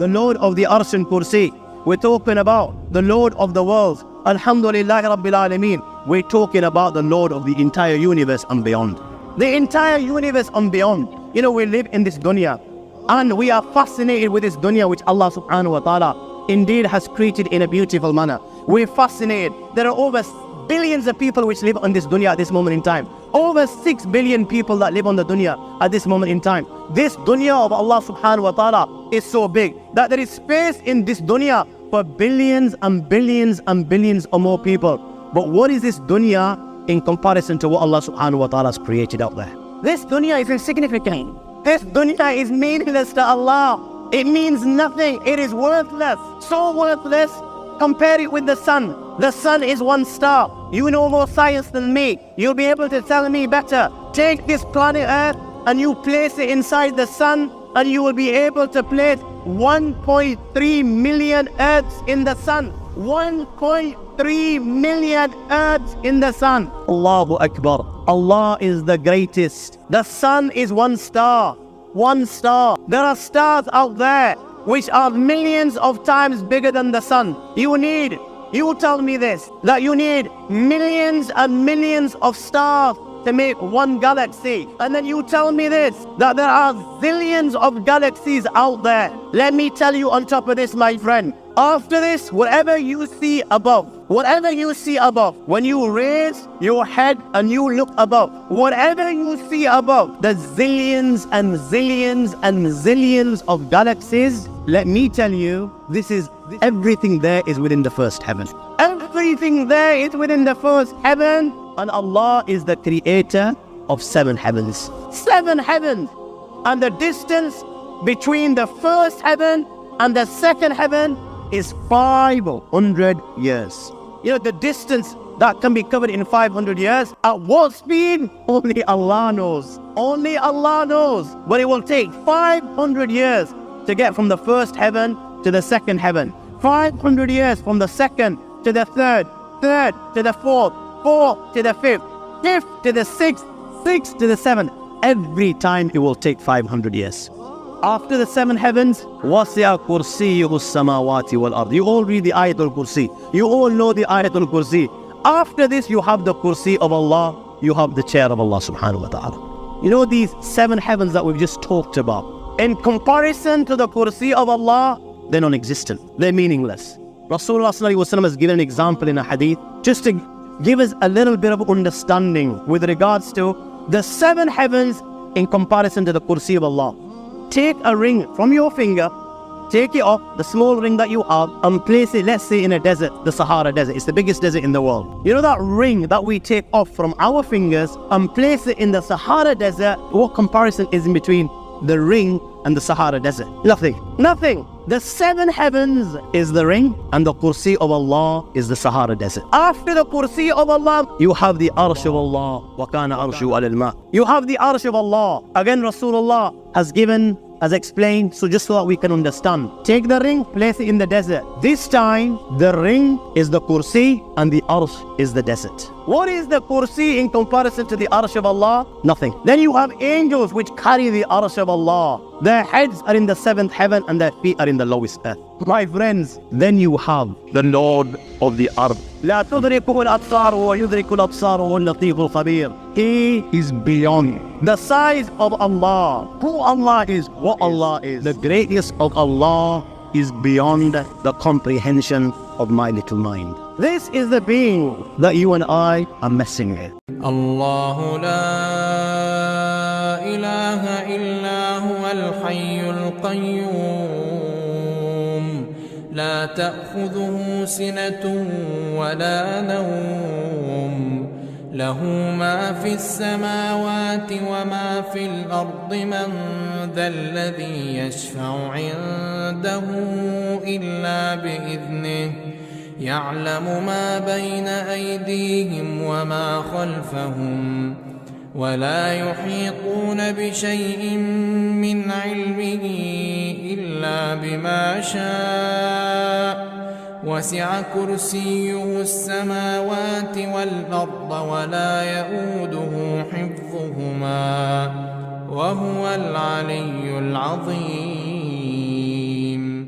the Lord of the Arsh and Kursi. We're talking about the Lord of the world. Alhamdulillah Rabbil Alameen. We're talking about the Lord of the entire universe and beyond. The entire universe and beyond. You know, we live in this dunya and we are fascinated with this dunya which Allah subhanahu wa ta'ala indeed has created in a beautiful manner. We're fascinated. There are over billions of people which live on this dunya at this moment in time. Over 6 billion people that live on the dunya at this moment in time. This dunya of Allah subhanahu wa ta'ala is so big that there is space in this dunya for billions and billions and billions or more people. But what is this dunya in comparison to what Allah subhanahu wa ta'ala has created out there? This dunya is insignificant. This dunya is meaningless to Allah. It means nothing. It is worthless. So worthless. Compare it with the sun. The sun is one star. You know more science than me. You'll be able to tell me better. Take this planet Earth and you place it inside the sun and you will be able to place 1.3 million Earths in the sun. 1.3 million Earths in the sun. Allahu Akbar. Allah is the greatest. The sun is one star. One star. There are stars out there which are millions of times bigger than the sun. You tell me this, that you need millions and millions of stars to make one galaxy. And then you tell me this, that there are zillions of galaxies out there. Let me tell you on top of this, my friend, after this, whatever you see above, when you raise your head and you look above, whatever you see above, the zillions and zillions and zillions of galaxies, let me tell you, everything there is within the first heaven. Everything there is within the first heaven. And Allah is the creator of 7 heavens. 7 heavens. And the distance between the first heaven and the second heaven is 500 years. You know, the distance that can be covered in 500 years, at what speed? Only Allah knows. Only Allah knows. But it will take 500 years to get from the first heaven to the second heaven. 500 years from the second to the third, third to the fourth, fourth to the fifth, fifth to the sixth, sixth to the seventh. Every time it will take 500 years. After the 7 heavens, وَسِعَ كُرْسِيُّهُ السَّمَاوَاتِ وَالْأَرْضِ. You all read the Ayatul Kursi. You all know the Ayatul Kursi. After this, you have the Kursi of Allah. You have the chair of Allah subhanahu wa ta'ala. You know these 7 heavens that we've just talked about, in comparison to the Kursi of Allah, they're non-existent. They're meaningless. Rasulullah sallallahu alaihi wasallam has given an example in a hadith just to give us a little bit of understanding with regards to the 7 heavens in comparison to the Kursi of Allah. Take a ring from your finger, take it off, the small ring that you have, and place it, let's say, in a desert, the Sahara Desert. It's the biggest desert in the world. You know that ring that we take off from our fingers and place it in the Sahara Desert? What comparison is in between the ring and the Sahara Desert? Nothing. Nothing. The 7 heavens is the ring and the Kursi of Allah is the Sahara Desert. After the Kursi of Allah, you have the Arsh of Allah. وَكَانَ عَرْشُهُ عَلَى الْمَاءِ. You have the Arsh of Allah. Again, Rasulullah has explained, so just so that we can understand. Take the ring, place it in the desert. This time, the ring is the Kursi and the Arsh is the desert. What is the Kursi in comparison to the Arsh of Allah? Nothing. Then you have angels which carry the Arsh of Allah. Their heads are in the 7th heaven and their feet are in the lowest earth. My friends, then you have the Lord of the earth. لا تدركه الأبصار ويدرك الأبصار واللطيف الخبير. He is beyond the size of Allah. Who Allah is, what Allah is. The greatness of Allah is beyond the comprehension of my little mind. This is the being that you and I are messing with. الله لا إله إلا هو الحي القيوم لا تأخذه سنة ولا نوم له ما في السماوات وما في الأرض من ذا الذي يشفع عنده إلا بإذنه يعلم ما بين أيديهم وما خلفهم ولا يحيطون بشيء من علمه إلا بما شاء وسع كرسيه السماوات والأرض ولا يؤوده حفظهما وهو العلي العظيم.